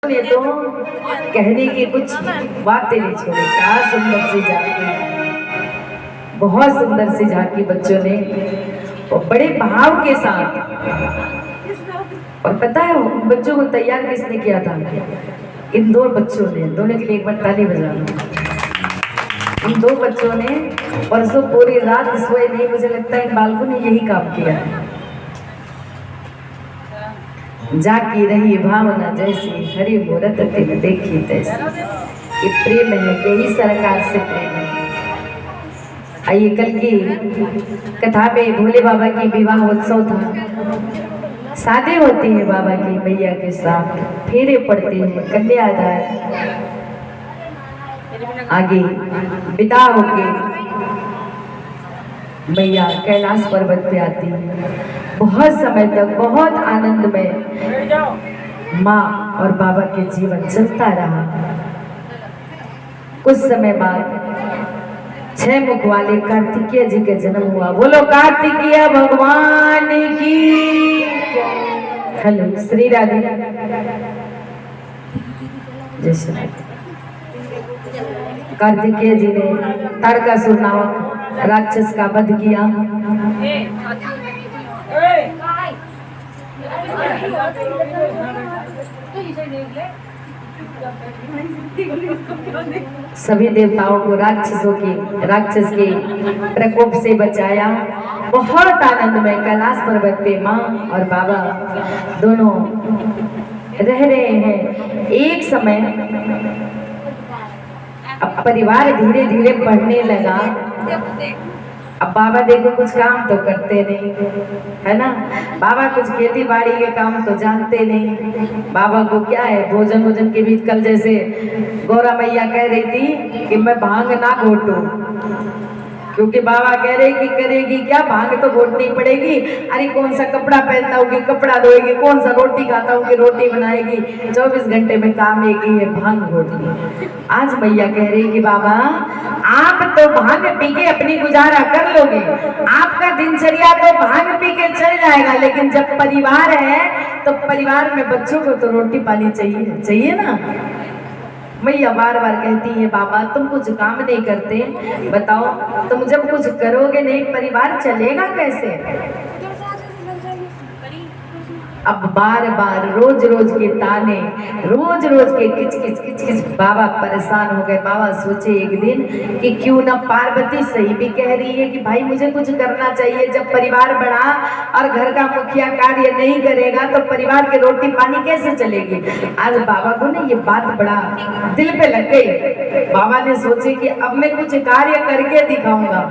ने तो कहने की कुछ बातें नहीं छोड़ी। क्या सुंदर सी झांकी, बहुत सुंदर सी झांकी बच्चों ने, और बड़े भाव के साथ। और पता है बच्चों को तैयार किसने किया था? इन दो बच्चों ने। दोनों के लिए एक बार ताली बजाना। इन दो बच्चों ने परसों पूरी रात सोए नहीं, मुझे लगता है इन बालकों ने यही काम किया है। जाकी रही भावना जैसी, हरि मूरत तिन देखी तैसी। ये प्रेम है, यही सरकार से प्रेम है। आइए, कल की कथा में भोले बाबा की विवाह उत्सव था। शादी होती है बाबा की मैया के साथ, फेरे पड़ते हैं, कन्यादान। आगे विदा होके मैया कैलाश पर्वत पे आती है। बहुत समय तक बहुत आनंद में माँ और बाबा के जीवन चलता रहा। कुछ समय बाद 6 मुख वाले कार्तिकेय जी के जन्म हुआ। बोलो कार्तिकेय भगवान की। हेलो श्री राधे। जय श्री राधे। कार्तिकेय जी ने तारकासुर नामक राक्षस का वध किया। सभी देवताओं को राक्षस के प्रकोप से बचाया। बहुत आनंद में कैलाश पर्वत पे माँ और बाबा दोनों रह रहे हैं। एक समय अब परिवार धीरे धीरे बढ़ने लगा। अब बाबा देखो कुछ काम तो करते नहीं, है ना। बाबा कुछ खेती बाड़ी के काम तो जानते नहीं। बाबा को क्या है, भोजन के बीच कल जैसे गौरा मैया कह रही थी कि मैं भांग ना घोटूं, क्योंकि बाबा कह रहे कि करेगी क्या, भांग तो घोटनी पड़ेगी। अरे कौन सा कपड़ा पहनता होगी, कपड़ा धोएगी, कौन सा रोटी खाता होगी, रोटी बनाएगी। 24 घंटे में काम एक ही है, भांग घोटनी। आज मैया कह रही कि बाबा आप तो भांग पी के अपनी गुजारा कर लोगे, आपका दिनचर्या तो भांग पी के चल जाएगा, लेकिन जब परिवार है तो परिवार में बच्चों को तो रोटी पानी चाहिए ना। मैया बार बार कहती है बाबा तुम कुछ काम नहीं करते, बताओ तुम जब कुछ करोगे नहीं परिवार चलेगा कैसे। अब बार बार रोज रोज के ताने, रोज रोज के किच बाबा परेशान हो गए। बाबा सोचे एक दिन कि क्यों ना पार्वती सही भी कह रही है कि भाई मुझे कुछ करना चाहिए। जब परिवार बढ़ा और घर का मुखिया कार्य नहीं करेगा तो परिवार के रोटी पानी कैसे चलेगी। आज बाबा को ना ये बात बड़ा दिल पे लग गई। बाबा ने सोचे कि अब मैं कुछ कार्य करके दिखाऊंगा।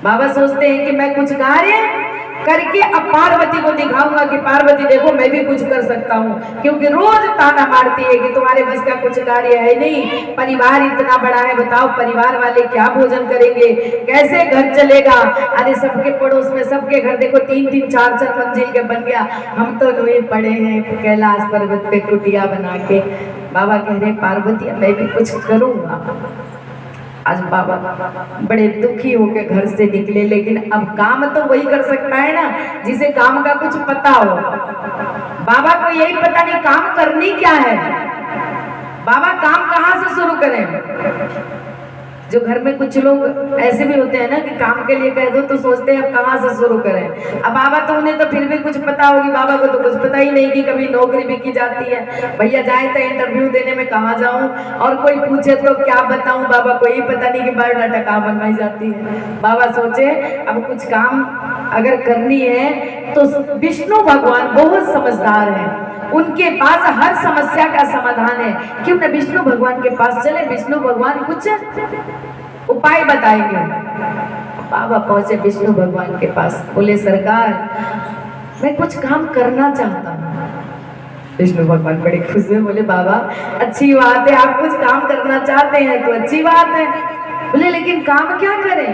बाबा सोचते हैं कि मैं कुछ कार्य करके अब पार्वती को दिखाऊंगा कि पार्वती देखो मैं भी कुछ कर सकता हूँ, क्योंकि रोज ताना मारती है कि तुम्हारे बस का कुछ कार्य है नहीं, परिवार इतना बड़ा है, बताओ परिवार वाले क्या भोजन करेंगे, कैसे घर चलेगा। अरे सबके पड़ोस में सबके घर देखो 3-3 4-4 मंजिल के बन गया, हम तो रोए पड़े हैं कैलाश पर्वत पे कुटिया बना के। बाबा कह रहे पार्वती मैं भी कुछ करूंगा। आज बाबा बड़े दुखी होकर घर से निकले, लेकिन अब काम तो वही कर सकता है ना जिसे काम का कुछ पता हो। बाबा को यही पता नहीं काम करनी क्या है, बाबा काम कहाँ से शुरू करें। जो घर में कुछ लोग ऐसे भी होते हैं ना कि काम के लिए कह दो तो सोचते हैं अब कहाँ से शुरू करें। अब बाबा तो उन्हें तो फिर भी कुछ पता होगी, बाबा को तो कुछ पता ही नहीं कि कभी नौकरी भी की जाती है। भैया जाए तो इंटरव्यू देने में कहाँ जाऊं, और कोई पूछे तो क्या बताऊं, बाबा को यही पता नहीं कि बायोडाटा कहाँ बनवाई जाती है। बाबा सोचे अब कुछ काम अगर करनी है तो विष्णु भगवान बहुत समझदार है, उनके पास हर समस्या का समाधान है, क्यों न विष्णु भगवान के पास चले, विष्णु भगवान कुछ उपाय बताएंगे। बाबा पहुंचे विष्णु भगवान के पास, बोले सरकार मैं कुछ काम करना चाहता हूँ। विष्णु भगवान बड़े खुश हुए, बोले बाबा अच्छी बात है, आप कुछ काम करना चाहते हैं तो अच्छी बात है। बोले लेकिन काम क्या करें।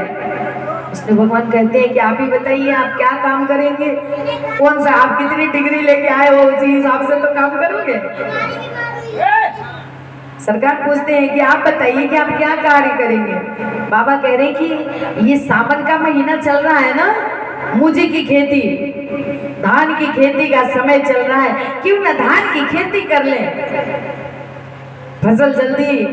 विष्णु भगवान कहते हैं कि आप ही बताइए आप क्या काम करेंगे, कौन सा आप कितनी डिग्री लेके आए हो उसी हिसाब से तो काम करोगे। सरकार पूछते हैं कि आप बताइए कि आप क्या कार्य करेंगे। बाबा कह रहे हैं कि ये सावन का महीना चल रहा है ना, मूजी की खेती, धान की खेती का समय चल रहा है, क्यों ना धान की खेती कर लें, फसल जल्दी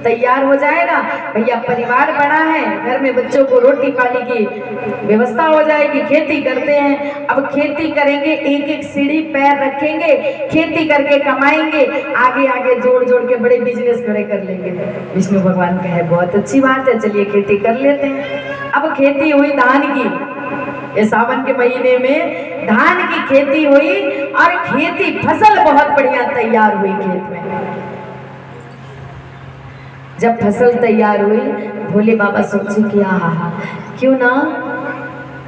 तैयार हो जाएगा। भैया परिवार बड़ा है, घर में बच्चों को रोटी पानी की व्यवस्था हो जाएगी, खेती करते हैं। अब खेती करेंगे, एक एक सीढ़ी पैर रखेंगे, खेती करके कमाएंगे, आगे आगे जोड़ जोड़ के बड़े बिजनेस खड़े कर लेंगे। विष्णु भगवान कहे बहुत अच्छी बात है, चलिए खेती कर लेते हैं। अब खेती हुई धान की, ये सावन के महीने में धान की खेती हुई और खेती फसल बहुत बढ़िया तैयार हुई खेत में। जब फसल तैयार हुई, भोले बाबा सोचे कि आहा, क्यों ना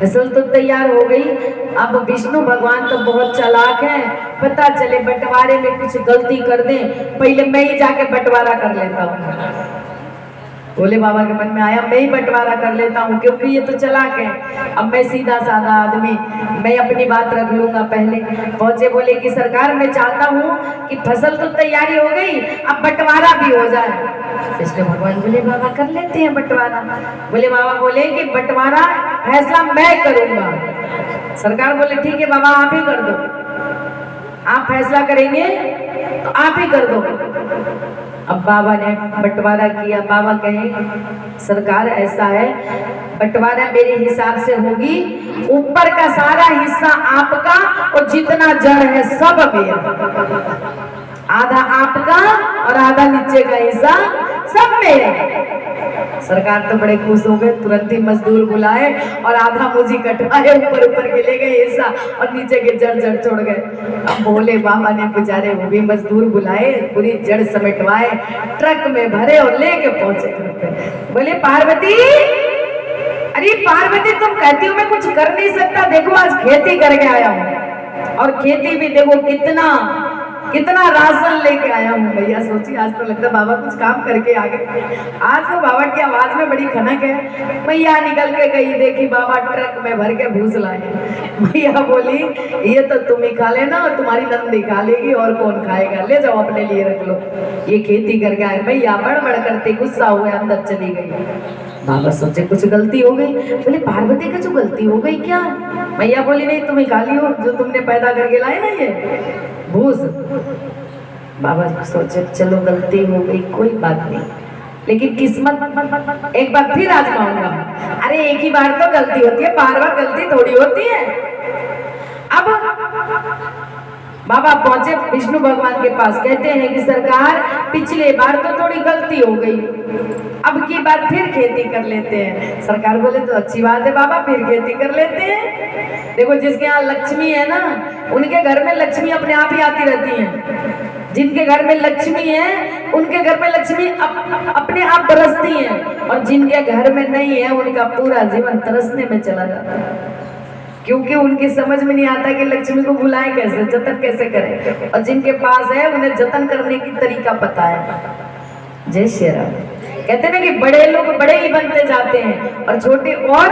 फसल तो तैयार हो गई, अब विष्णु भगवान तो बहुत चालाक हैं, पता चले बंटवारे में कुछ गलती कर दें, पहले मैं ही जाके बंटवारा कर लेता हूँ। भोले बाबा के मन में आया मैं ही बंटवारा कर लेता हूँ, क्योंकि ये तो चालाक है। अब मैं सीधा साधा आदमी, मैं अपनी बात रख लूंगा। पहले पहुंचे, बोले कि सरकार मैं चाहता हूँ कि फसल तो तैयारी हो गई, अब बंटवारा भी हो जाए। इसके भगवान बोले बाबा कर लेते हैं बंटवारा। बोले बाबा बोले कि बंटवारा फैसला मैं करूंगा। सरकार बोले ठीक है बाबा आप ही कर दो, आप फैसला करेंगे तो आप ही कर दो। अब बाबा ने बंटवारा किया। बाबा कहे सरकार ऐसा है, बंटवारा मेरे हिसाब से होगी, ऊपर का सारा हिस्सा आपका और जितना जड़ है सब मेरा, आधा आपका और आधा नीचे का हिस्सा सब मेरे। सरकार तो बड़े खुश हो गए, तुरंत ही मजदूर बुलाए और आधा मुझे कटवाए, ऊपर ऊपर के ले गए हिस्सा और नीचे के जड़ जड़ छोड़ गए। अब भोले बाबा ने बेचारे वो भी मजदूर बुलाए, पूरी जड़ समेटवाए, ट्रक में भरे और लेके पहुंचे घर पे। बोले पार्वती, अरे पार्वती तुम कहती हो मैं कुछ कर नहीं सकता, देखो आज खेती करके आया हूँ और खेती भी देखो कितना राशन लेके आया हूँ। भैया सोची आज तो लगता बाबा कुछ काम करके आ गए। आज तो बाबा की आवाज में बड़ी खनक है। मैया निकल के गई, देखी बाबा ट्रक में भर के भूस लाए। मैया बोली ये तो तुम ही खा लेना और तुम्हारी नंदी खा लेगी, और कौन खाएगा, ले जाओ अपने लिए रख लो। ये खेती करके आए। मैया बड़बड़ करते गुस्सा हुए अंदर चली गई। बाबा सोचे कुछ गलती हो गई। बोले पार्वती का जो गलती हो गई क्या? मैया बोली नहीं तुम ही खा लियो जो तुमने पैदा करके लाए ना ये भूस। बाबा सोचे चलो गलती हो गई कोई बात नहीं, लेकिन किस्मत एक बार फिर आजमाऊंगा। अरे एक ही बार तो गलती होती है, बार बार गलती थोड़ी होती है। अब बाबा पहुंचे विष्णु भगवान के पास, कहते हैं कि सरकार पिछले बार तो थोड़ी गलती हो गई, अब की बार फिर खेती कर लेते हैं। सरकार बोले तो अच्छी बात है बाबा, फिर खेती कर लेते हैं। देखो जिसके यहाँ लक्ष्मी है ना, उनके घर में लक्ष्मी अपने आप ही आती रहती है। जिनके घर में लक्ष्मी है उनके घर में लक्ष्मी अपने आप बरसती है, और जिनके घर में नहीं है उनका पूरा जीवन तरसने में चला जाता है, क्योंकि उनकी समझ में नहीं आता कि लक्ष्मी को बुलाएं कैसे, जतन कैसे करें। और जिनके पास है उन्हें जतन करने की तरीका पता है। जय श्री राम। कहते हैं ना कि बड़े लोग बड़े ही बनते जाते हैं और छोटे, और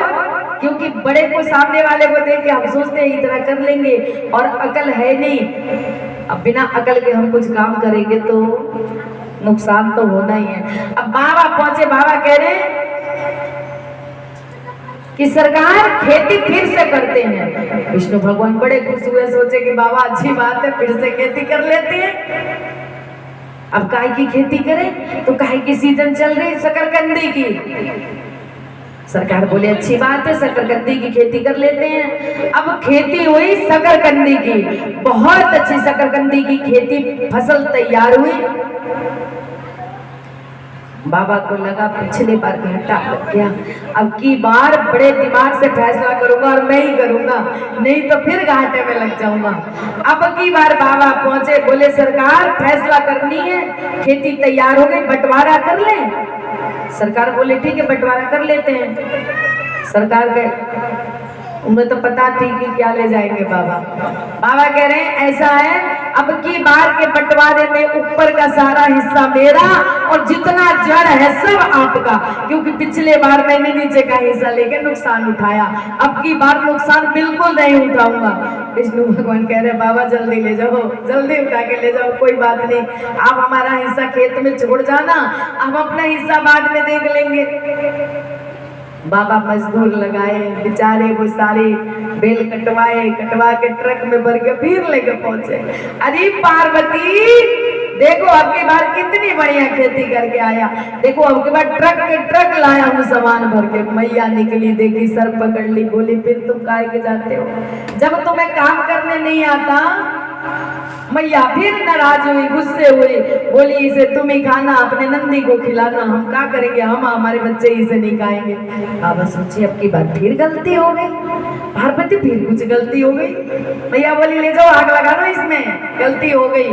क्योंकि बड़े को सामने वाले को देख के हम सोचते हैं इतना कर लेंगे, और अकल है नहीं। अब बिना अकल के हम कुछ काम करेंगे तो नुकसान तो होना ही है। अब बाबा पहुंचे, बाबा कह रहे हैं कि सरकार खेती फिर से करते हैं। विष्णु भगवान बड़े खुश हुए, सोचे कि बाबा अच्छी बात है फिर से खेती कर लेते हैं। अब काय की खेती करें, तो काय की सीजन चल रही शकरकंदी की। सरकार बोले अच्छी बात है शकरकंदी की खेती कर लेते हैं। अब खेती हुई शकरकंदी की, बहुत अच्छी शकरकंदी की खेती फसल तैयार हुई। बाबा को लगा पिछले बार घाटा लग गया, अब की बार बड़े दिमाग से फैसला करूंगा और मैं ही करूंगा, नहीं तो फिर घाटे में लग जाऊंगा। अब की बार बाबा पहुंचे, बोले सरकार फैसला करनी है, खेती तैयार हो गई, बंटवारा कर ले। सरकार बोले ठीक है बंटवारा कर लेते हैं। सरकार के उन्हें तो पता थी कि क्या ले जाएंगे बाबा। बाबा कह रहे हैं ऐसा है, अब की बार के बंटवारे में ऊपर का सारा हिस्सा मेरा और जितना जड़ है सब आपका, क्योंकि पिछले बार मैंने नीचे का हिस्सा लेके नुकसान उठाया, अब की बार नुकसान बिल्कुल नहीं उठाऊंगा। विष्णु भगवान कह रहे बाबा जल्दी ले जाओ, जल्दी उठा के ले जाओ, कोई बात नहीं, आप हमारा हिस्सा खेत में छोड़ जाना, हम अपना हिस्सा बाद में देख लेंगे। बाबा मजदूर लगाए, बेचारे वो सारे बेल कटवाए, कटवा के ट्रक में भर के फिर लेके पहुंचे। अरे पार्वती देखो अब की बार कितनी बढ़िया खेती करके आया, देखो अब की बार ट्रक के ट्रक लाया हूँ सामान भर के। मैया निकली, देखी, सर पकड़ ली, बोली फिर तुम काहे के जाते हो, जब तुम्हें काम करने नहीं आता। मैया फिर नाराज हुई, गुस्से हुई, बोली इसे तुम ही खाना, अपने नंदी को खिलाना, हम क्या करेंगे, हम हमारे बच्चे इसे नहीं खाएंगे। बाबा सोची अब की बार फिर गलती हो गई, पार्वती फिर कुछ गलती हो गई। मैया बोली ले जाओ आग लगा दो इसमें, गलती हो गई।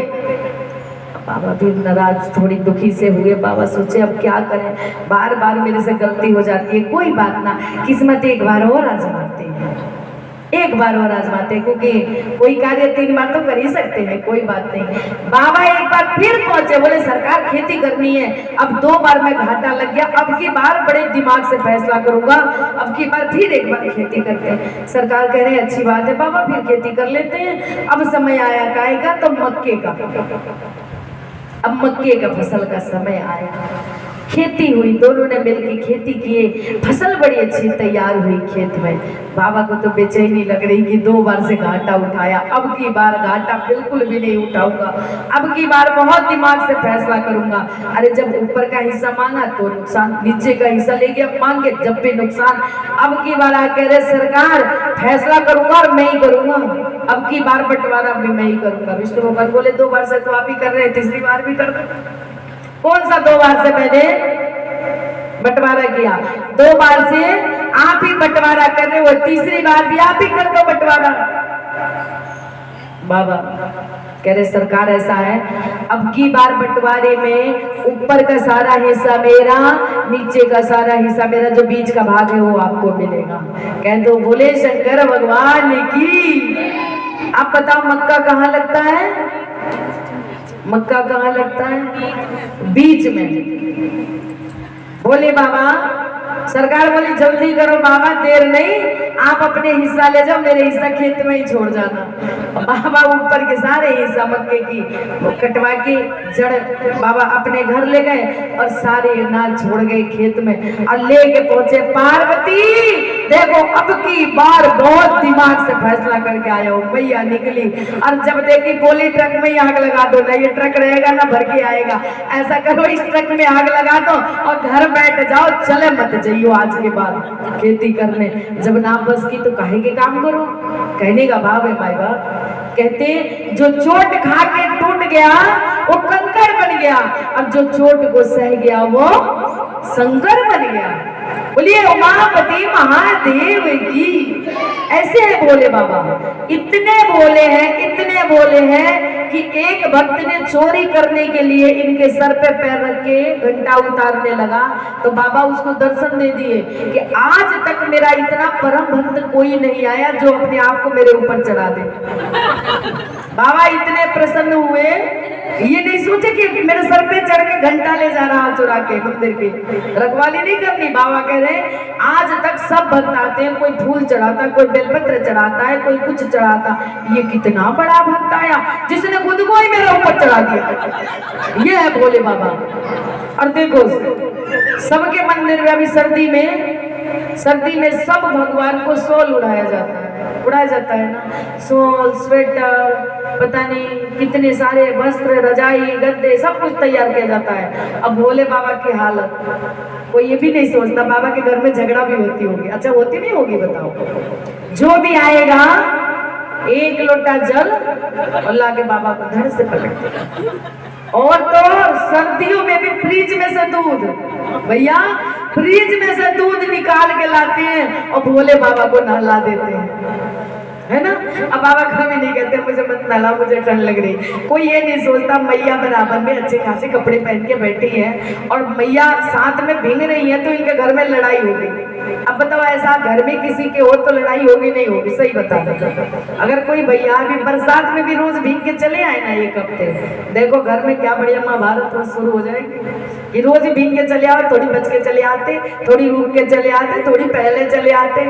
बाबा भी नाराज, थोड़ी दुखी से हुए। बाबा सोचे अब क्या करें, बार बार मेरे से गलती हो जाती है, कोई बात ना, किस्मत एक बार और आजमाते हैं, एक बार और आजमाते, क्योंकि कोई कार्य 3 बार तो कर ही सकते हैं, कोई बात नहीं। बाबा एक बार फिर पहुंचे, बोले सरकार खेती करनी है, अब 2 बार में घाटा लग गया, अब की बार बड़े दिमाग से फैसला करूंगा, अब की बार फिर एक बार खेती करते हैं। सरकार कह रहे अच्छी बात है बाबा, फिर खेती कर लेते हैं। अब समय आया काय का, तो मक्के का, अब मक्के का फसल का समय आया। खेती हुई, दोनों ने मिलकर खेती किए, फसल बड़ी अच्छी तैयार हुई खेत में। बाबा को तो बेचैनी लग रही कि 2 बार से घाटा उठाया, अब की बार घाटा बिल्कुल भी नहीं उठाऊंगा, अब की बार बहुत दिमाग से फैसला करूंगा। अरे जब ऊपर का हिस्सा मांगा तो नुकसान, नीचे का हिस्सा ले गया मांगे जब भी नुकसान। अब की बार आ कह रहे सरकार फैसला करूंगा और मैं ही करूंगा, अब की बार बंटवारा भी मैं ही करूंगा। विष्णु भगवान बोले 2 बार से तो आप ही कर रहे हैं, तीसरी बार भी कर दो। कौन सा 2 बार से मैंने बंटवारा किया, 2 बार से आप ही बंटवारा कर रहे हो, तीसरी बार भी आप ही कर दो बंटवारा। बाबा कह रहे सरकार ऐसा है, अब की बार बंटवारे में ऊपर का सारा हिस्सा मेरा, नीचे का सारा हिस्सा मेरा, जो बीच का भाग है वो आपको मिलेगा। कह दो बोले शंकर भगवान की। आप बताओ मक्का कहाँ लगता है, मक्का कहाँ लगता है, बीच में। बोले बाबा, सरकार बोली जल्दी करो बाबा, देर नहीं, आप अपने हिस्सा ले जाओ, मेरे हिस्सा खेत में ही छोड़ जाना। बाबा ऊपर के सारे हिस्सा मक्के की कटवा के जड़ बाबा अपने घर ले गए और सारे अनाज छोड़ गए खेत में और लेके पहुंचे। पार्वती देखो अब की बार बहुत दिमाग से फैसला करके आया हूँ। मैया निकली और जब देखी बोली ट्रक में ही आग लगा दो, ना ये ट्रक रहेगा ना भर के आएगा, ऐसा करो इस ट्रक में आग लगा दो और घर बैठ जाओ, चले मत जाइयो आज के बाद खेती करने। जब ना बस की तो काहे के काम करो, कहने का भाव है भाई बाप। कहते जो चोट खा के टूट गया वो कंकड़ बन गया, और जो चोट को सह गया वो शंकर बन गया। बोलिए उमापति महादेव की। ऐसे है बोले बाबा, इतने बोले हैं, इतने बोले हैं कि एक भक्त ने चोरी करने के लिए इनके सर पे पैर रख के घंटा उतारने लगा, तो बाबा उसको दर्शन दे दिए कि आज तक मेरा इतना परम भक्त कोई नहीं आया जो अपने आप को मेरे ऊपर चढ़ा दे। बाबा इतने प्रसन्न हुए, ये नहीं सोचे कि मेरे सर पे चढ़ के घंटा ले जा रहा चुरा के मंदिर की, रखवाली नहीं करनी। बाबा कह रहे आज तक सब भक्त आते हैं, कोई फूल चढ़ाता, कोई बेलपत्र चढ़ाता है, कोई कुछ चढ़ाता, ये कितना बड़ा भक्त आया जिसने खुद को ही मेरे ऊपर चढ़ा दिया। ये है भोले बाबा। और देखो सबके मंदिर में अभी सर्दी में सब भगवान को शॉल उड़ाया जाता है ना, शॉल, स्वेटर, पता नहीं कितने सारे वस्त्र, रजाई, गद्दे, सब कुछ तैयार किया जाता है। अब भोले बाबा की हालत कोई ये भी नहीं सोचता, बाबा के घर में झगड़ा भी होती होगी, अच्छा होती नहीं होगी बताओ। जो भी आएगा 1 लोटा जल और लाके बाबा को धड़ से पकड़ते। और तो सर्दियों में भी फ्रिज में से दूध, भैया फ्रिज में से दूध निकाल के लाते हैं और भोले बाबा को नहला देते हैं, है ना। अब बाबा कभी नहीं कहते मुझे मत नहला, मुझे ठंड लग रही। कोई ये नहीं सोचता मैया बराबर में अच्छे खासे कपड़े पहन के बैठी है और मैया साथ में भींग रही है तो इनके घर में लड़ाई हो गई। अब बताओ ऐसा घर में किसी के और तो लड़ाई होगी नहीं होगी, सही बता दो। अगर कोई भैया भी बरसात में भी रोज भींग के चले आए ना 1 हफ्ते, देखो घर में क्या बढ़िया महाभारत शुरू हो जाएगी कि रोज ही भींग के चले आओ, थोड़ी बच के चले आते, थोड़ी रुक के चले आते, थोड़ी पहले चले आते,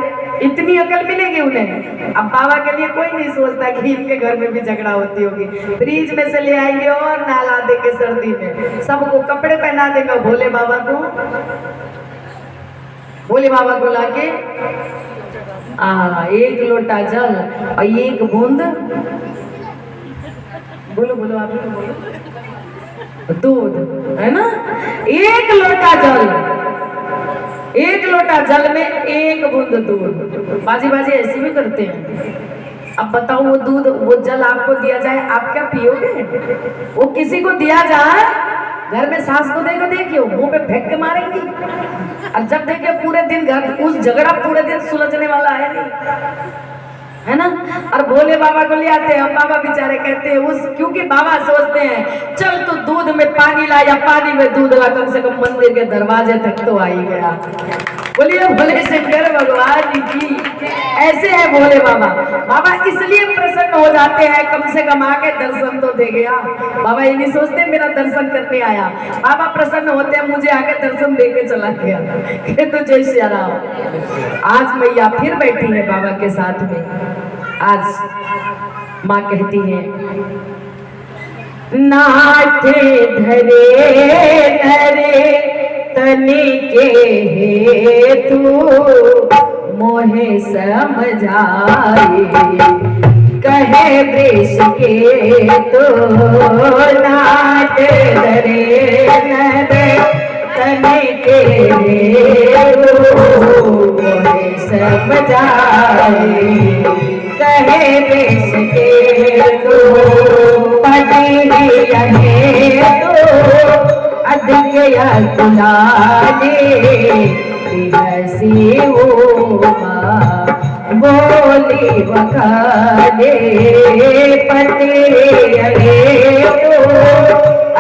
इतनी अकल मिलेगी उन्हें। अब बाबा के लिए कोई नहीं सोचता कि इनके घर में भी झगड़ा होती होगी, फ्रिज में से ले आएंगे और नहला देंगे सर्दी में, सबको कपड़े पहना देंगे भोले बाबा को। भोले बाबा को लाके एक लोटा जल और एक बूंद, बोलो बोलो आप भी बोलो, दूध है ना। एक लोटा जल, एक लोटा जल में एक बूंद दूध। बाजी बाजी ऐसे भी करते हैं। अब बताओ वो दूध वो जल आपको दिया जाए, आप क्या पियोगे? वो किसी को दिया जाए, घर में सास को देखो, देखियो मुंह पे फेंक के मारेंगी। और जब देखिए पूरे दिन घर उस झगड़ा पूरे दिन सुलझने वाला है नहीं, है ना। और भोले बाबा को ले आते हैं, हम बाबा बेचारे कहते हैं उस, क्योंकि बाबा सोचते हैं चल तू दूध में पानी ला या पानी में दूध ला, कम से कम मंदिर के दरवाजे तक तो आ ही गया। बोलिए भोले शंकर भगवान की। ऐसे है भोले बाबा। बाबा इसलिए प्रसन्न हो जाते हैं, कम से कम आके दर्शन तो दे गया। बाबा ये नहीं सोचते मेरा दर्शन करने आया, बाबा प्रसन्न होते हैं मुझे आके दर्शन दे के चला गया। तो जय श्री राम। आज मैया फिर बैठी है बाबा के साथ में। आज माँ कहती है नाथे धरे धरे तने के हेतु मोहे समझाए, कहे वृष के तो नाथ धरे नरे तने के हेतु मोहे समझाए, कहे वृष के तो पति तो अधिक तुलाने हसी बोली बखाने, पति तो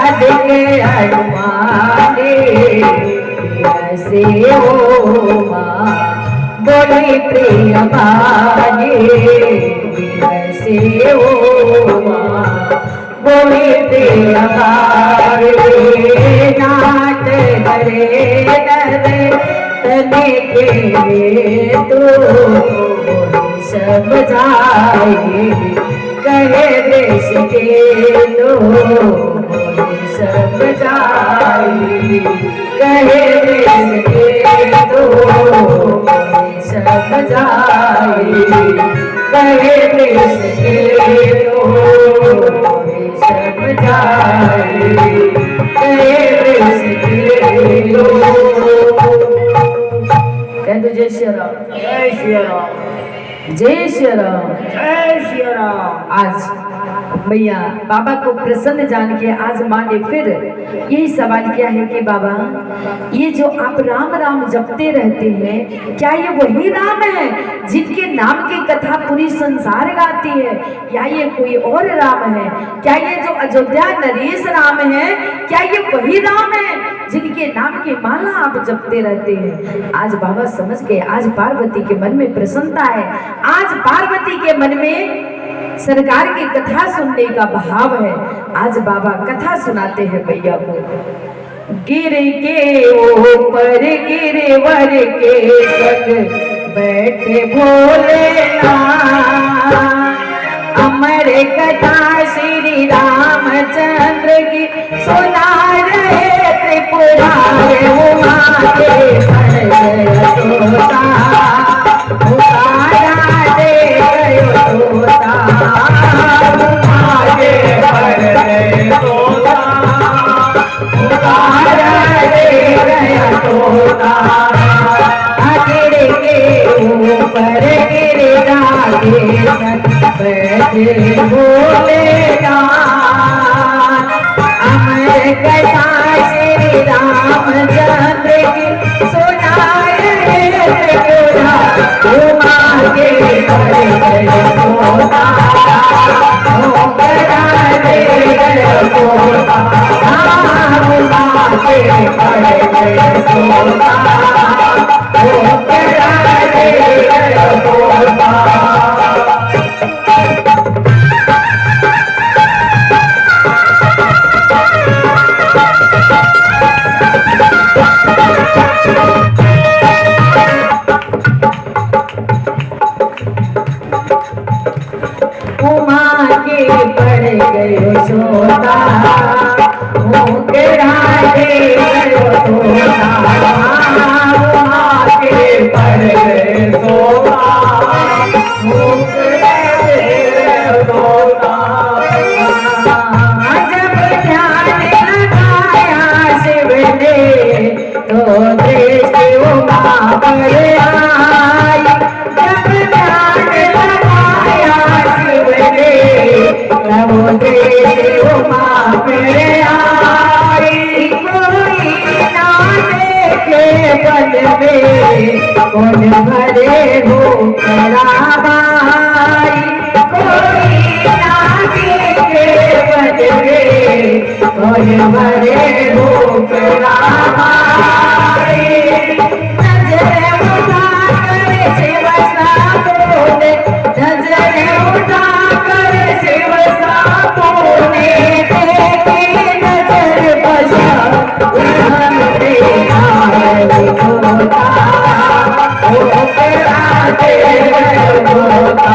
अधिक अनुमाने हसी बोली प्रिय बाने, हसी बोली प्रिय बाने, नाथ धरे नरे तने के तो समझाए, कहे देश के तो समझाए, कहे देश के तो समझाए, कहे देश के तो समझाए, कहे देश के तो। जय श्री राम, जय श्री राम, जय श्री राम, जय श्री राम। आज मैया बाबा को प्रसन्न जान के आज माँ ने फिर यही सवाल किया है कि बाबा ये जो आप राम राम जपते रहते हैं, क्या ये वही राम है जिनके नाम की कथा पूरी संसार गाती है, या ये कोई और राम है? क्या ये जो अयोध्या नरेश राम है, क्या ये वही राम है जिनके नाम की माला आप जपते रहते हैं? आज बाबा समझ गए, आज पार्वती के मन में प्रसन्नता है, आज पार्वती के मन में सरकार की कथा सुनने का भाव है। आज बाबा कथा सुनाते हैं भैया को। गिर के ऊपर गिरवर के संग बैठे भोलेनाथ, अमर कथा श्री रामचंद्र की सुना रहे त्रिपुरारे, उमा के पड़ गया तोता, पुकारा दे गयो तोता, उमा के पड़ गया तोता, पुकारा दे गया तोता, गिर के ऊपर गिरधा के संग बैठे भोलेनाथ, अमर कथा श्री रामचंद्र की सुनाए त्रिपुरा, उमा के पड़ गए तोता, पुकारा दे गए तोता, उमा के पड़ गए तोता, पुकारा दे गए तोता। उमा के पड़ गयो सोता, मुकरा दे गयो तोता, उमा के में कौन भरे हो मेरा भाई, कोई नागी के वन में कौन भरे हो मेरा भाई। नजर उठा कर शिव साबोने, नजर उठा कर शिव साबोने, देखी नजर बजा हमरे आए होता, ओ तेरा देव होता,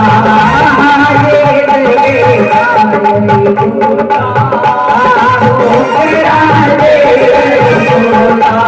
ये देव आए होता, ओ तेरा देव होता।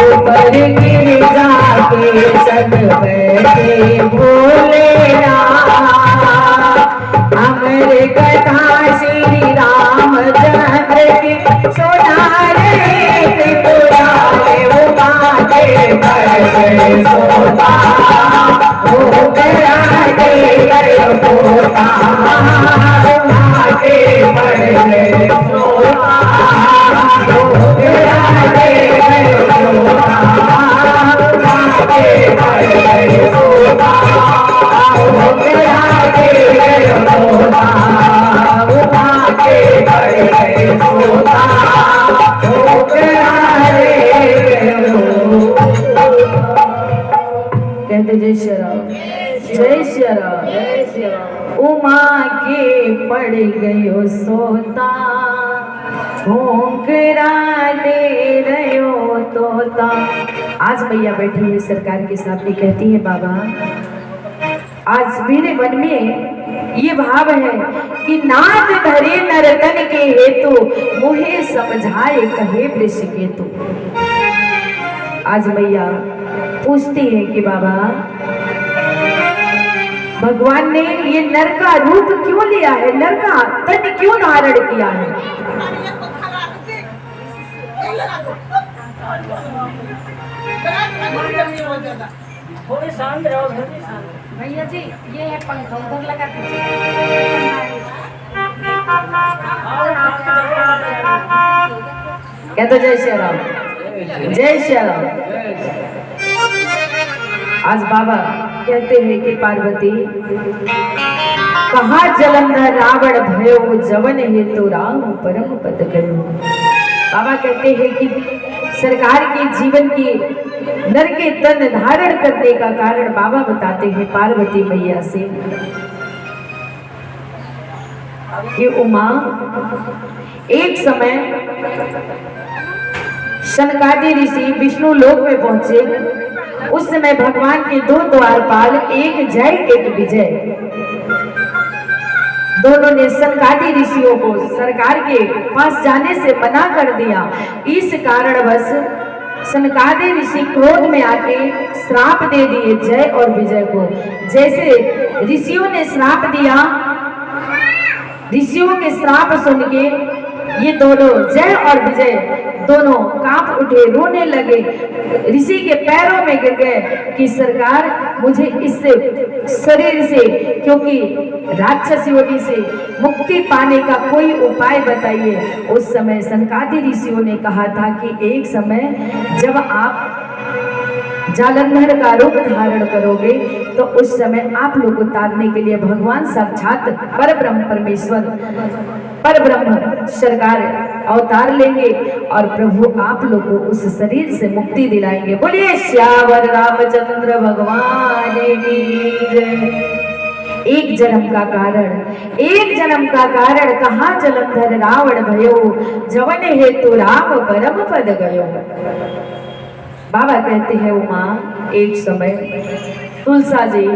ऊपर गिर जाके सब बैठे भोलेनाथ, अमर कथा श्री रामचंद्र की सुना रहे त्रिपुरारे, वो बातें कर गए सोता, वो करा दे गए सोता, बातें कर गए सोता, वो करा दे गए सोता, बातें कर गए सोता, वो करा दे गए सोता, वो बातें कर गए सोता, वो करा दे गए सोता। कहते जय श्री राम, जय श्री राम, जय श्री राम। उमा के पड़ गयो सोता, घोंकरा ले रयो तोता। आज मैया बैठी है सरकार के सामने, कहती है बाबा आज मेरे मन में ये भाव है कि नाथ धरे नर्तन के हेतु, मुहे समझाए कहे वृष केतु। आज मैया पूछती है कि बाबा भगवान ने ये नर का रूप क्यों लिया है, नर का तन क्यों धारण किया है। थोड़ी शांत रहो भैया जी, ये है पंखा उधर लगा दीजिए। कहते जय श्री राम, जय श्री राम। आज बाबा कहते हैं कि पार्वती कहा जलंधर रावण भयो, जवन हेतु राम परम पद गयो। बाबा कहते हैं कि सरकार के जीवन की नर के तन धारण करने का कारण बाबा बताते हैं पार्वती मैया से कि उमा एक समय शनकादि ऋषि विष्णु लोक में पहुंचे। उस समय भगवान के दो द्वारपाल, एक जय एक विजय, दोनों ने शनकादि ऋषियों को सरकार के पास जाने से मना कर दिया। इस कारणवश शनकादि ऋषि क्रोध में आके श्राप दे दिए जय और विजय को। जैसे ऋषियों ने श्राप दिया, ऋषियों के श्राप सुन के ये दोनों जय और विजय दोनों कांप उठे, रोने लगे, ऋषि के पैरों में गिर गए कि सरकार मुझे इस शरीर से, क्योंकि राक्षस योनि से मुक्ति पाने का कोई उपाय बताइए। उस समय शनकादि ऋषियों ने कहा था कि एक समय जब आप जालंधर का रूप धारण करोगे तो उस समय आप लोग को तारने के लिए भगवान साक्षात परब्रह्म परमेश्वर परब्रह्म सरकार अवतार लेंगे और प्रभु आप लोग को उस शरीर से मुक्ति दिलाएंगे। बोलिए श्यावर रामचंद्र भगवान की जय। एक जन्म का कारण, एक जन्म का कारण कहा जलंधर रावण भयो, जवन हेतु राम परम पद गयो। बाबा कहते हैं उमा एक समय तुलसा जी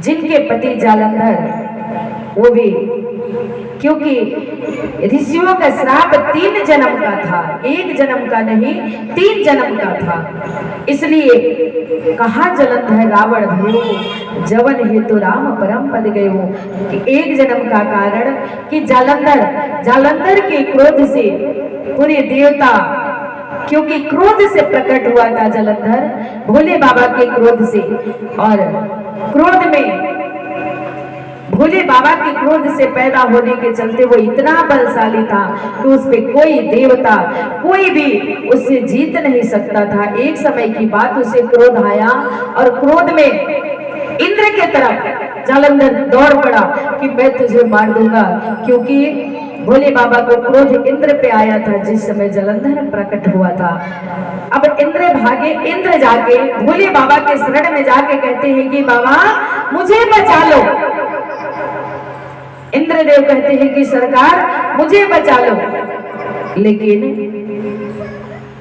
जिनके पति जालंधर, वो भी क्योंकि ऋषियों का श्राप 3 जन्म का था, 1 जन्म का नहीं 3 जन्म का था। इसलिए कहा जलंधर रावण भयो जवन हेतु राम परम पद गए हो, कि 1 जन्म का कारण कि जालंधर के क्रोध से पूरे देवता, क्योंकि क्रोध से प्रकट हुआ था जालंधर, भोले बाबा के क्रोध से, और क्रोध में भोले बाबा के क्रोध से पैदा होने के चलते वो इतना बलशाली था कि उस पे कोई देवता कोई भी उससे जीत नहीं सकता था। एक समय की बात, उसे क्रोध आया और क्रोध में इंद्र के तरफ जालंधर दौड़ पड़ा कि मैं तुझे मार दूंगा, क्योंकि भोले बाबा को क्रोध इंद्र पे आया था जिस समय जालंधर प्रकट हुआ था। अब इंद्र भागे, इंद्र जाके भोले बाबा के शरण में जाके कहते हैं कि बाबा मुझे बचा लो। इंद्रदेव कहते हैं कि सरकार मुझे बचा लो, लेकिन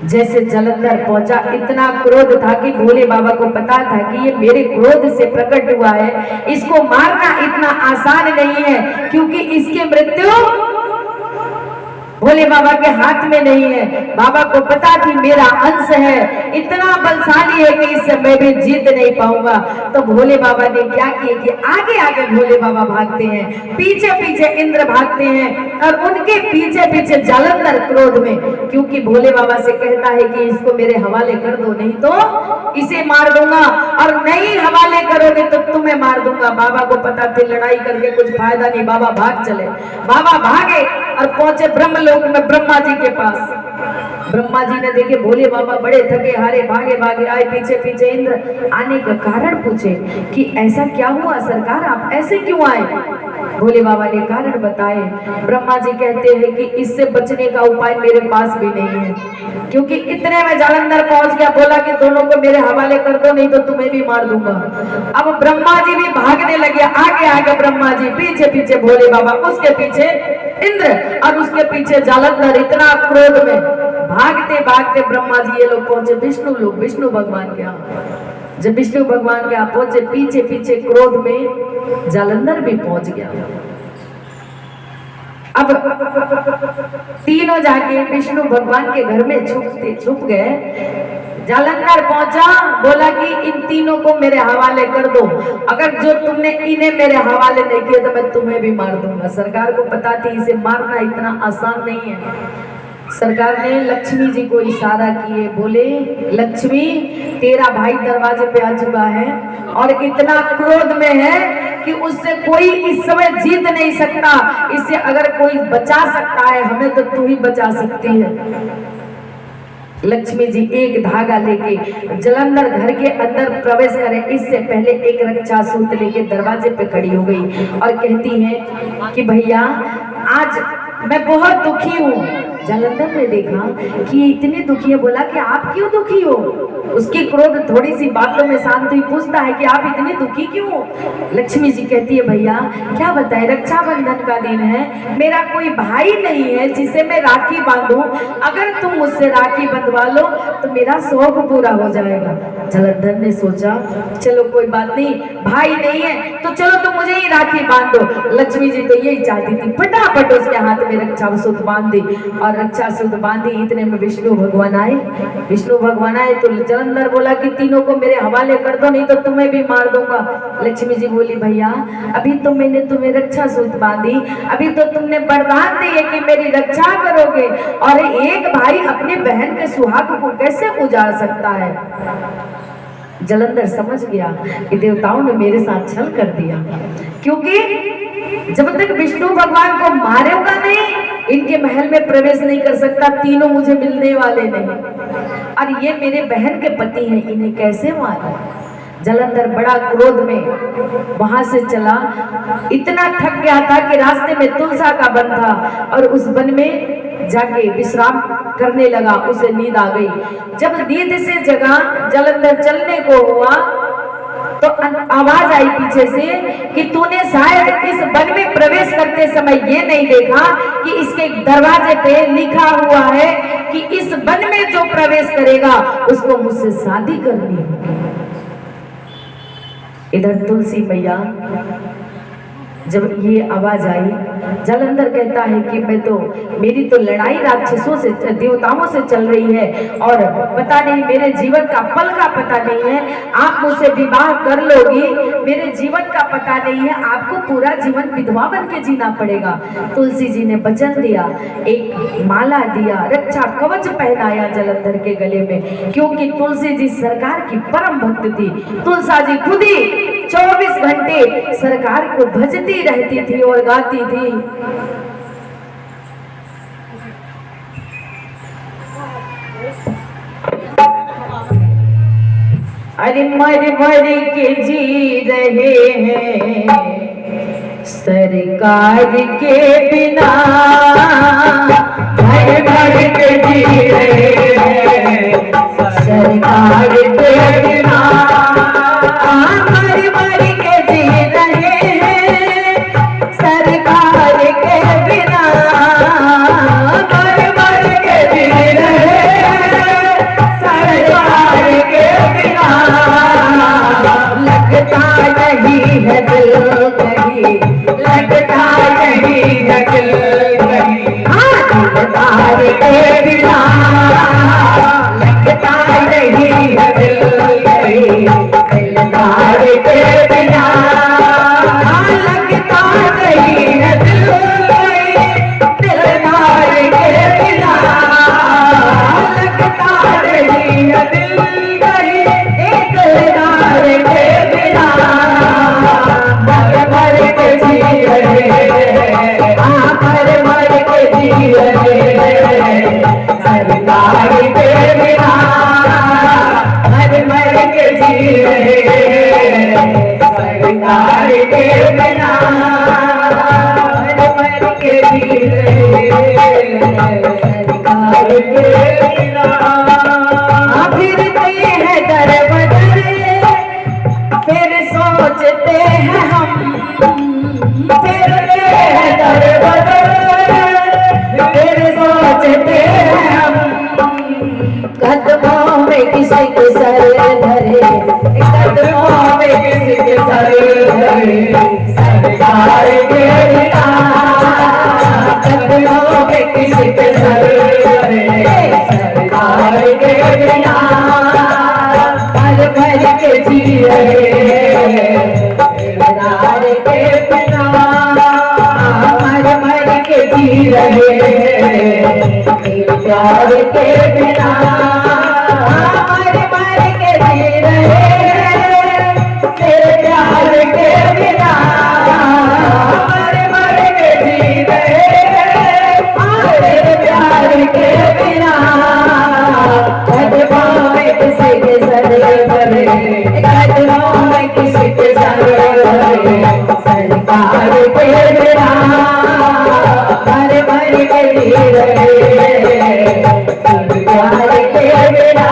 जैसे जालंधर पहुंचा, इतना क्रोध था कि भोले बाबा को पता था कि ये मेरे क्रोध से प्रकट हुआ है, इसको मारना इतना आसान नहीं है, क्योंकि इसकी मृत्यु भोले बाबा के हाथ में नहीं है। बाबा को पता थी मेरा अंश है, इतना बलशाली है कि इससे मैं भी जीत नहीं पाऊंगा। तो भोले बाबा ने क्या किया कि आगे आगे भोले बाबा भागते हैं, पीछे पीछे इंद्र भागते हैं, और उनके पीछे पीछे जालंधर क्रोध में, क्योंकि भोले बाबा से कहता है कि इसको मेरे हवाले कर दो, नहीं तो इसे मार दूंगा, और नहीं हवाले करोगे तो तुम्हें मार दूंगा। बाबा को पता थी लड़ाई करके कुछ फायदा नहीं, बाबा भाग चले। बाबा भागे और पहुंचे ब्रह्मलोक में ब्रह्मा जी के पास। ब्रह्मा जी ने देखे भोले बाबा बड़े थके हारे भागे भागे आए, पीछे पीछे इंद्र। आने का कारण पूछे कि ऐसा क्या हुआ सरकार, आप ऐसे क्यों आए? भोले बाबा ने कारण बताए। ब्रह्मा जी कहते हैं कि इससे बचने का उपाय मेरे पास भी नहीं है, क्योंकि इतने में जालंधर पहुंच गया, बोला कि दोनों को मेरे हवाले कर दो, नहीं तो तुम्हें भी मार दूंगा। अब ब्रह्मा जी भी भागने लगे, आगे आगे ब्रह्मा जी, पीछे पीछे भोले बाबा, उसके पीछे इंद्र और उसके पीछे जालंधर। इतना क्रोध में भागते भागते ब्रह्मा जी ये लोग पहुंचे विष्णु लोग, विष्णु भगवान के यहाँ। जब विष्णु भगवान के यहाँ पहुंचे, पीछे पीछे क्रोध में जालंधर भी पहुंच गया। अब तीनों जाके विष्णु भगवान के घर में छुप गए। जालंधर पहुंचा, बोला कि इन तीनों को मेरे हवाले कर दो, अगर जो तुमने इन्हें मेरे हवाले नहीं किया तो मैं तुम्हें भी मार दूंगा। सरकार को पता थी इसे मारना इतना आसान नहीं है। सरकार ने लक्ष्मी जी को इशारा किए, बोले लक्ष्मी तेरा भाई दरवाजे पे आ चुका है और इतना क्रोध में है कि उससे कोई इस समय जीत नहीं सकता, इससे अगर कोई बचा सकता है हमें तो तू ही बचा सकती है। लक्ष्मी जी एक धागा लेके जालंधर घर के अंदर प्रवेश करे इससे पहले एक रक्षा सूत्र लेके दरवाजे पे खड़ी हो गई और कहती है कि भैया आज मैं बहुत दुखी हूँ। जालंधर ने देखा कि इतनी दुखी है, बोला कि आप क्यों दुखी हो? उसकी क्रोध थोड़ी सी बातों में शांत हुई, पूछता है कि आप इतनी दुखी क्यों हो? लक्ष्मी जी कहती है भैया क्या बताए, रक्षाबंधन का दिन है, मेरा कोई भाई नहीं है जिसे मैं राखी बांधूं, अगर तुम मुझसे राखी बंधवा लो तो मेरा शौक पूरा हो जाएगा। जालंधर ने सोचा चलो कोई बात नहीं, भाई नहीं है तो चलो तुम मुझे ही राखी बांध दो। लक्ष्मी जी तो यही चाहती थी, फटाफट उसके हाथ में रक्षा सूत्र बांध दी और रक्षा सूत्र बांधी। इतने में विष्णु भगवान आए। विष्णु भगवान आए तो जालंधर बोला कि तीनों को मेरे हवाले कर दो, नहीं तो तुम्हें भी मार दूंगा। लक्ष्मी जी बोली भैया अभी तो मैंने तुम्हें रक्षा सूत्र बांधी, अभी तो तुमने वरदान दिए कि मेरी रक्षा करोगे, और एक भाई अपने बहन के सुहाग को कैसे उजाड़ सकता है? जालंधर समझ गया कि देवताओं ने मेरे साथ छल कर दिया, क्योंकि जब तक विष्णु भगवान को मारेगा नहीं इनके महल में प्रवेश नहीं कर सकता, तीनों मुझे मिलने वाले नहीं, और ये मेरे बहन के पति हैं, इन्हें कैसे मारा? जालंधर बड़ा क्रोध में वहां से चला, इतना थक गया था कि रास्ते में तुलसा का वन था और उस वन में जाके विश्राम करने लगा। उसे नींद आ गई। जब नींद से जगा जालंधर चलने को हुआ तो आवाज आई पीछे से कि तूने शायद इस वन में प्रवेश करते समय ये नहीं देखा कि इसके दरवाजे पे लिखा हुआ है कि इस वन में जो प्रवेश करेगा उसको मुझसे शादी करनी होगी। इधर तुलसी मैया जब ये आवाज आई, जालंधर कहता है कि मैं तो, मेरी तो लड़ाई राक्षसों से, देवताओं से चल रही है और पता नहीं मेरे जीवन का पल का पता नहीं है। आप मुझसे विवाह कर लोगी, मेरे जीवन का पता नहीं है, आपको पूरा जीवन विधवा बन के जीना पड़ेगा। तुलसी जी ने वचन दिया, एक माला दिया, रक्षा कवच पहनाया जालंधर के गले में, क्योंकि तुलसी जी सरकार की परम भक्त थी। तुलसा जी खुद ही 24 घंटे सरकार को भजती रहती थी और गाती थी। अरे मर मर के जी रहे हैं सरकार के बिना, मर मर के जी रहे हैं सरकार के बिना, मर मर के जी रहे हैं सरकार के बिना, मर मर के जी रहे हैं सरकार के बिना। लगता नहीं है दिल कहीं, लगता नहीं है दिल कहीं, दिलदार के बिना लगता नहीं है दिल कहीं, दिलदार के बिना लगता नहीं है दिल कहीं, दिलदार के बिना लगता नहीं है दिल कहीं, दिलदार के बिना। मर मर के जी रहे हैं, मर मर के जी रहे हैं सरकार के बिना, मर मर के जी रहे हैं सरकार के बिना, मर मर के जी रहे हैं सरकार के बिना। फिरते हैं दर बदर, फिर सोचते हैं हम, फिरते हैं दर बदर, फिर सोचते हैं हम, कदमों में किसी के सर धरे, कदमों में किसी के सर धरे सरकार के बिना, कदमों में किसी के सर धरे सरकार के बिना। मर मर के जी रहे हैं सरकार के बिना, मर मर के जी रहे हैं प्यार के बिना, मर मर के जी रहे हैं तेरे प्यार के बिना, मर मर के जी रहे हैं तेरे प्यार के बिना। कदमों में किसी के सर धरे, कदमों में किसी के सर धरे सरकार के बिना, मर मर के जी रहे हैं प्यार के बिना।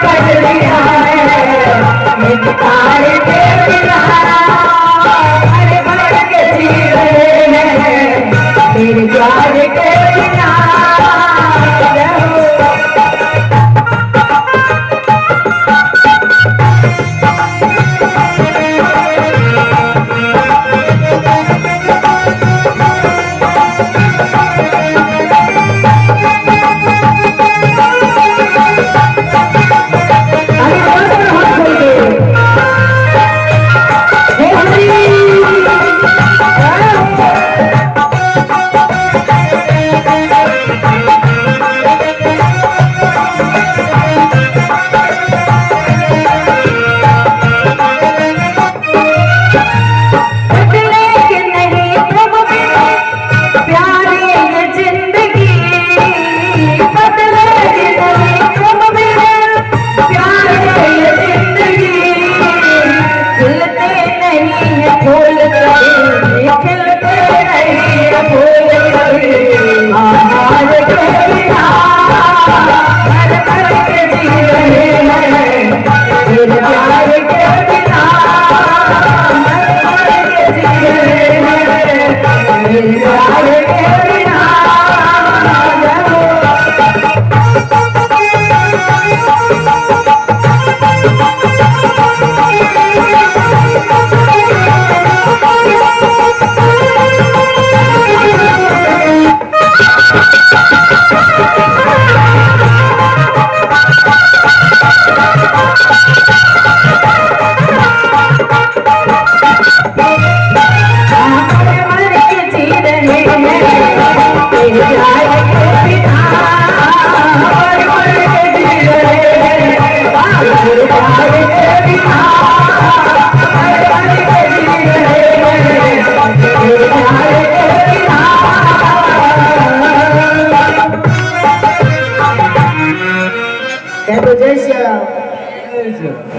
कर दिया है इनकार के बिना, अरे भर के जी रहे हैं मेरे प्यार के बिना।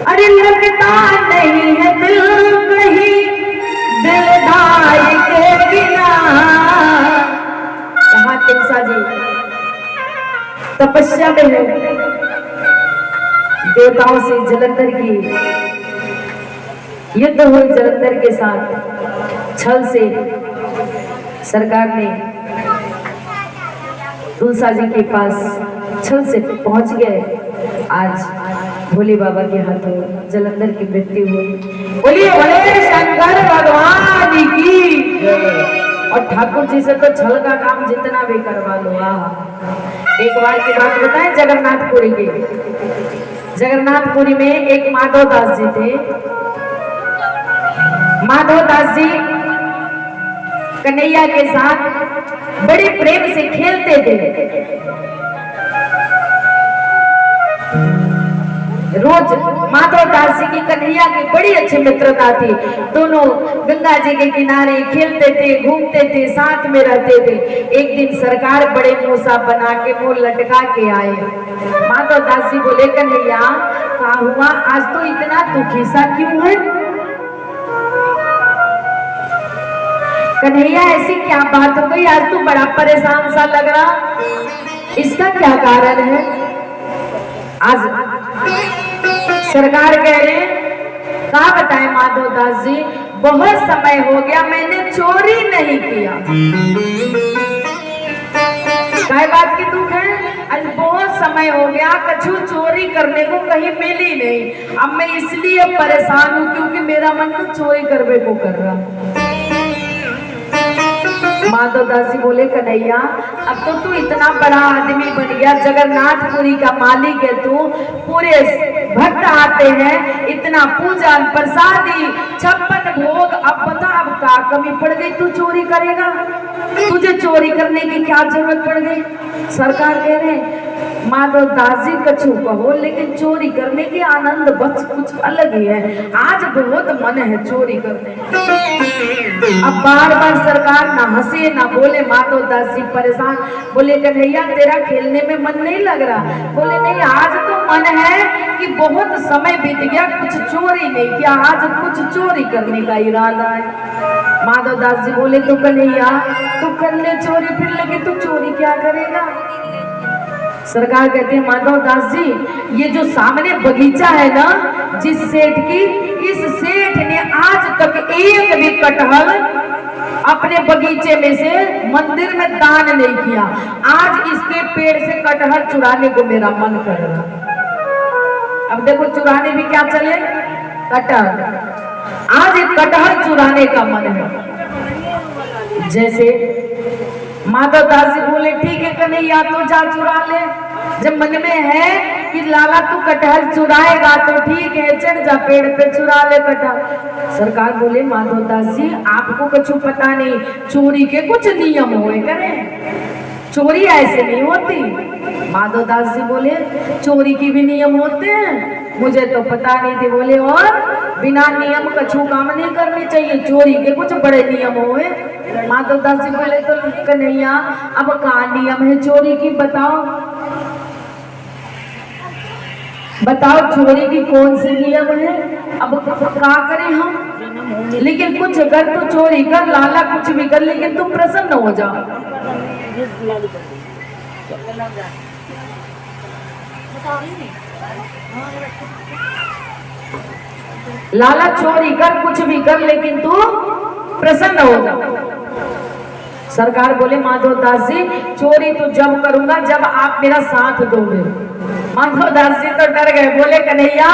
अरे लगता नहीं है दिल कहीं दिलदार के बिना। कहा तिलसा जी तपस्या में है, देवताओं से जलंधर की युद्ध हुई जलंधर के साथ। छल से सरकार ने तुलसा जी के पास छल से पहुंच गए। आज भोले बाबा के हाथों जलंधर की मृत्यु हुई। बोलिए भोले शंकर भगवान की। और ठाकुर जी से तो छल का काम जितना भी करवा लो। एक बार की बात बताएं, जगन्नाथपुरी के जगन्नाथपुरी में एक माधव दास जी थे। माधव दास जी कन्हैया के साथ बड़े प्रेम से खेलते थे। रोज माधव दास जी की कन्हैया की बड़ी अच्छी मित्रता थी। दोनों गंगा जी के किनारे खेलते थे, घूमते थे, साथ में रहते थे। एक दिन सरकार बड़े मूसा बना के मुंह लटका के आए। माधव दास जी बोले, कन्हैया क्या हुआ, आज तो इतना दुखी सा क्यों है? कन्हैया ऐसी क्या बात हो गई, आज तू बड़ा परेशान सा लग रहा, इसका क्या कारण है? आज सरकार कह रहे, कहा बताए माधव दास जी, बहुत समय हो गया मैंने चोरी नहीं किया। क्या बात की दुख है? आज बहुत समय हो गया कछु चोरी करने को कहीं मिली नहीं। अब मैं इसलिए परेशान हूँ क्योंकि मेरा मन तो चोरी करने को कर रहा। माधव दास जी बोले, कन्हैया अब तो तू इतना बड़ा आदमी बन गया, जगन्नाथपुरी का मालिक है तू, पूरे भक्त आते हैं, इतना पूजा प्रसादी 56 भोग, अब बता अब क्या कमी पड़ गई, तू चोरी करेगा? तुझे चोरी करने की क्या जरूरत पड़ गई? सरकार कह रहे माधव दास जी कछु कहो लेकिन चोरी करने के आनंद बस कुछ अलग ही है। आज बहुत मन है चोरी करने। अब बार बार सरकार ना हंसे ना बोले। माधव दास जी परेशान, बोले कन्हैया तेरा खेलने में मन नहीं लग रहा? बोले नहीं, आज तो मन है कि बहुत समय बीत गया कुछ चोरी नहीं किया, आज कुछ चोरी करने का इरादा है। माधव दास जी बोले, तो कन्हैया तू कर ले चोरी, फिर लगे तू चोरी क्या करेगा? सरकार कहते हैं माधव दास जी, ये जो सामने बगीचा है ना जिस सेठ की, इस सेठ ने आज तक एक भी कटहल अपने बगीचे में से मंदिर में दान नहीं किया। आज इसके पेड़ से कटहल चुराने को मेरा मन कर रहा। अब देखो चुराने भी क्या चले, कटहल। आज एक कटहल चुराने का मन है। जैसे माधव दास जी बोले ठीक है कन्हैया तो जा चुरा ले। जब मन में है कि लाला तू कटहल चुराएगा तो ठीक है, चढ़ जा पेड़ पे चुरा ले कटहल। सरकार बोले माधव दास जी आपको कुछ पता नहीं, चोरी के कुछ नियम हुए करें, चोरी ऐसे नहीं होती। माधव दास जी बोले चोरी की भी नियम होते हैं, मुझे तो पता नहीं थे। बोले और बिना नियम कछु काम नहीं करनी चाहिए, चोरी के कुछ बड़े नियम हुए। माधव दास जी बोले तो कन्हैया अब कहाँ नियम है चोरी की, बताओ बताओ चोरी की कौन से नियम है, अब क्या करें हम। लेकिन कुछ कर तो चोरी कर लाला, कुछ भी कर लेकिन तुम प्रसन्न हो जाओ। लाला चोरी कर कुछ भी कर लेकिन तू प्रसन्न हो जाओ। सरकार बोले माधव दास जी चोरी तो जब करूंगा जब आप मेरा साथ दोगे। माधव दास जी तो डर गए, बोले कन्हैया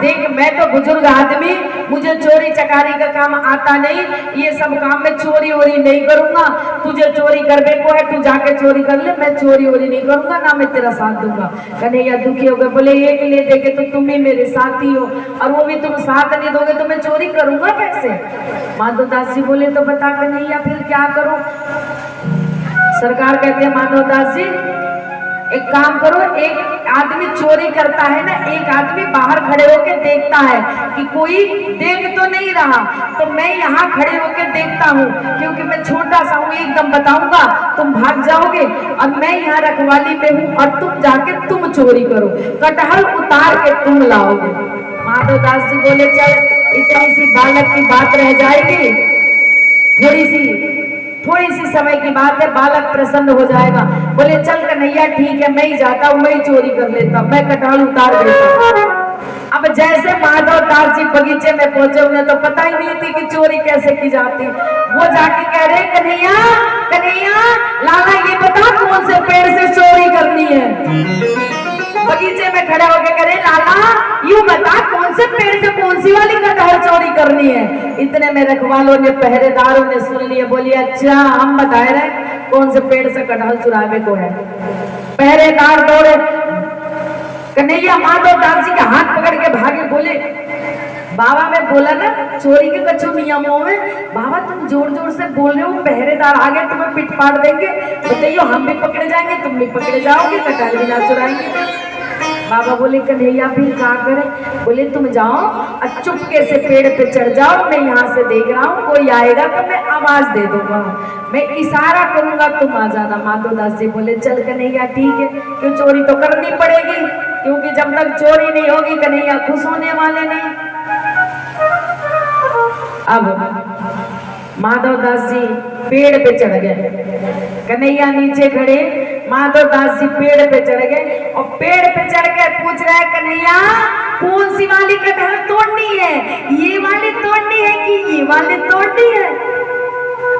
देख मैं तो बुजुर्ग आदमी, मुझे चोरी चकारी का काम आता नहीं, ये सब काम में चोरी वोरी नहीं करूंगा। तुझे चोरी करने को है तू जाके चोरी कर ले, मैं चोरी वोरी नहीं करूंगा, ना मैं तेरा साथ दूंगा। कन्हैया दुखी हो गए, बोले एक ले देके तो तुम ही मेरे साथी हो और वो भी तुम साथ नहीं दोगे तो मैं चोरी करूंगा कैसे। माधव दास जी बोले तो बता कन्हैया फिर क्या करूं। सरकार कहते हैं माधव दास जी एक काम करो, एक आदमी चोरी करता है ना, एक आदमी बाहर खड़े होके देखता है कि कोई देख तो नहीं रहा, तो मैं यहाँ खड़े होके देखता हूँ क्योंकि मैं छोटा सा हूँ, एकदम बताऊंगा तुम भाग जाओगे और मैं यहाँ रखवाली में हूँ और तुम जाके तुम चोरी करो, कटहल उतार के तुम लाओगे। माधव दास जी बोले चल इतनी सी बालक की बात रह जाएगी, थोड़ी सी समय की बात है, बालक प्रसन्न हो जाएगा। बोले चल कन्हैया ठीक है मैं ही जाता हूँ, मैं ही चोरी कर लेता, मैं कटहल उतार देता। अब जैसे माधव दास जी बगीचे में पहुंचे, उन्हें तो पता ही नहीं थी कि चोरी कैसे की जाती। वो जाके कह रहे कन्हैया कन्हैया लाला ये बता कौन से पेड़ से चोरी करनी है। बगीचे में खड़े होके करे लाला यूं बता कौन से पेड़ से कौन सी वाली कटहल चोरी करनी है। इतने में रखवालों ने पहरेदारों ने सुन लिए, बोलिए अच्छा हम बता रहे कौन से पेड़ से कटहल चुरावे को है। पहरेदार दौड़े, कन्हैया माधव दास जी का हाथ पकड़ के भागे, बोले बाबा मैं बोला ना चोरी के कुछ नियमों में, बाबा तुम जोर जोर से बोल रहे हो, पहरेदार आ गए तुम्हें पिट पाड़ देंगे, बताइयो हम भी पकड़े जाएंगे तुम भी पकड़े जाओगे, कटहल भी ना चुराएंगे। बाबा बोले कन्हैया फिर क्या करें। बोले तुम जाओ और चुपके से पेड़ पे चढ़ जाओ, मैं यहाँ से देख रहा हूँ कोई आएगा तो मैं आवाज दे दूंगा, मैं इशारा करूंगा तुम आ जाना। माधव दास जी बोले चल कन्हैया ठीक है, क्यों चोरी तो करनी पड़ेगी, क्योंकि जब तक चोरी नहीं होगी कन्हैया खुश होने वाले नहीं। अब माधव दास जी पेड़ पे चढ़ गए, कन्हैया नीचे खड़े, माधव दास जी पेड़ पे चढ़ गए और पेड़ पे चढ़ के पूछ रहे हैं कन्हैया कौन सी वाली कटहल तोड़नी है, ये वाली तोड़नी है कि ये वाली तोड़नी है।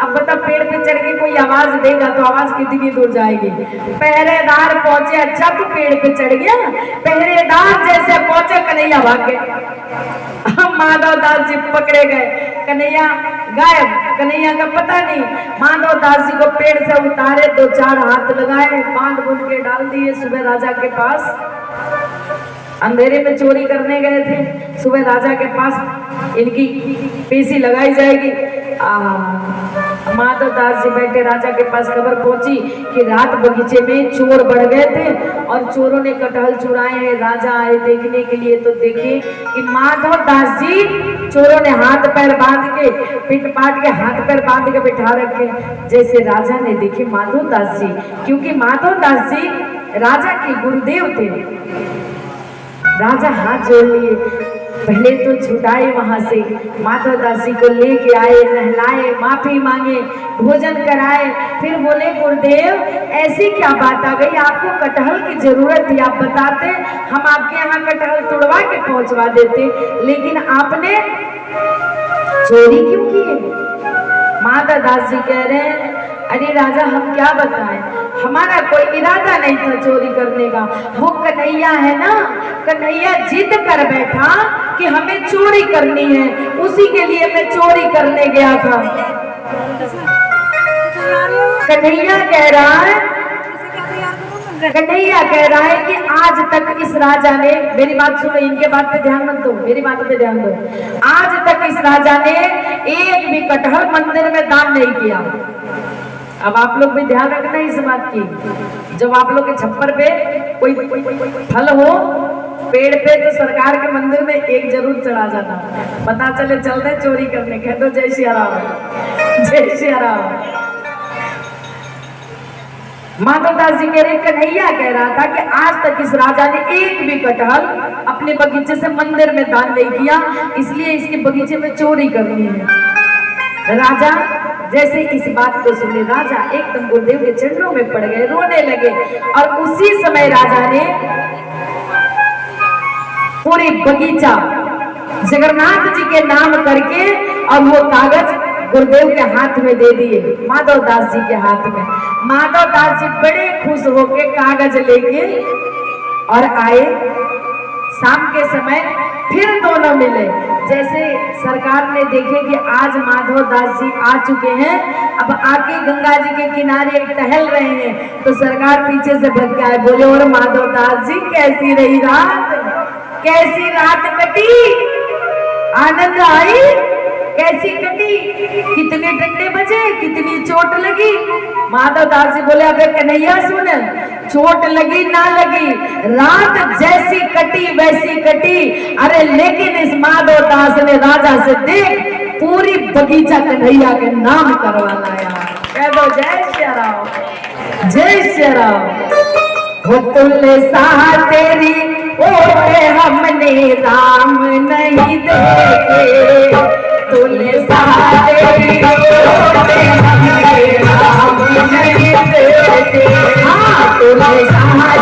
अब बता पेड़ पे चढ़ के कोई आवाज देगा तो आवाज कितनी दूर जाएगी। पहरेदार पहुंचे, अच्छा तू पेड़ पे चढ़ गया, पहरेदार जैसे पहुंचे कन्हैया भाग गए। माधव दास जी पकड़े गए, कन्हैया गायब, कन्हैया का पता नहीं। माधव दास जी को पेड़ से उतारे, दो चार हाथ लगाए, बांध बुन के डाल दिए सुबह राजा के पास। अंधेरे में चोरी करने गए थे, सुबह राजा के पास इनकी पेशी लगाई जाएगी। माधव दास जी बैठे, राजा के पास खबर पहुंची कि रात बगीचे में चोर बढ़ गए थे और चोरों ने कटहल चुराए हैं। राजा आए देखने के लिए तो देखे कि माधव दास जी चोरों ने हाथ पैर बांध के, पिट पाट के हाथ पैर बांध के बिठा रखे। जैसे राजा ने देखे माधव दास जी, क्योंकि माधव दास जी राजा के गुरुदेव थे, राजा हाथ जोड़ लिए, पहले तो छुटाए वहां से, माधव दास जी को लेके आए, नहलाए, माफी मांगे, भोजन कराए। फिर बोले गुरुदेव ऐसी क्या बात आ गई, आपको कटहल की जरूरत थी, आप बताते हम आपके यहाँ कटहल तुड़वा के पहुंचवा देते, लेकिन आपने चोरी क्यों की? माधव दास जी कह रहे हैं अरे राजा हम क्या बताएं, हमारा कोई इरादा नहीं था चोरी करने का, वो कन्हैया है ना, कन्हैया जिद कर बैठा कि हमें चोरी करनी है, उसी के लिए मैं चोरी करने गया था। कन्हैया कह रहा है, कन्हैया कह रहा है कि आज तक इस राजा ने, मेरी बात सुनो, इनके बात पे ध्यान मत दो, मेरी बात पे ध्यान दो, आज तक इस राजा ने एक भी कटहल मंदिर में दान नहीं किया। अब आप लोग भी ध्यान रखना इस बात की, जब आप लोग के छप्पर पे कोई फल हो पेड़ पे तो सरकार के मंदिर में एक जरूर चढ़ा जाना, पता चले चल रहे चोरी करने, कह दो जय श्री राम, जय श्री राम। माधव दास जी कह रहे, कन्हैया कह रहा था कि आज तक इस राजा ने एक भी कटहल अपने बगीचे से मंदिर में दान नहीं किया, इसलिए इसके बगीचे में चोरी करनी है। राजा जैसे इस बात को सुने, राजा एकदम गुरुदेव के चरणों में पड़ गए, रोने लगे, और उसी समय राजा ने पूरी बगीचा जगन्नाथ जी के नाम करके और वो कागज गुरुदेव के हाथ में दे दिए, माधव दास जी के हाथ में। माधव दास जी बड़े खुश होके कागज लेके और आए। शाम के समय फिर दोनों मिले, जैसे सरकार ने देखे कि आज माधव दास जी आ चुके हैं, अब आके गंगा जी के किनारे टहल रहे हैं, तो सरकार पीछे से भग गए, बोले और माधव दास जी कैसी रही रात, कैसी रात कटी, आनंद आई, कैसी कटी, कितने डंडे बजे, कितनी चोट लगी। माधव दास जी बोले अबे कन्हैया सुन, चोट लगी ना लगी, रात जैसी कटी वैसी कटी, अरे लेकिन इस माधव दास ने राजा से देख पूरी बगीचा कन्हैया के नाम करवा लाया। कह दो जय श्री राम, जय श्री राम। हो तुलसा तेरी ओटे हमने राम नहीं देखे, तुलसा तेरी ओटे हमने राम नहीं देखे, हाँ तुलसा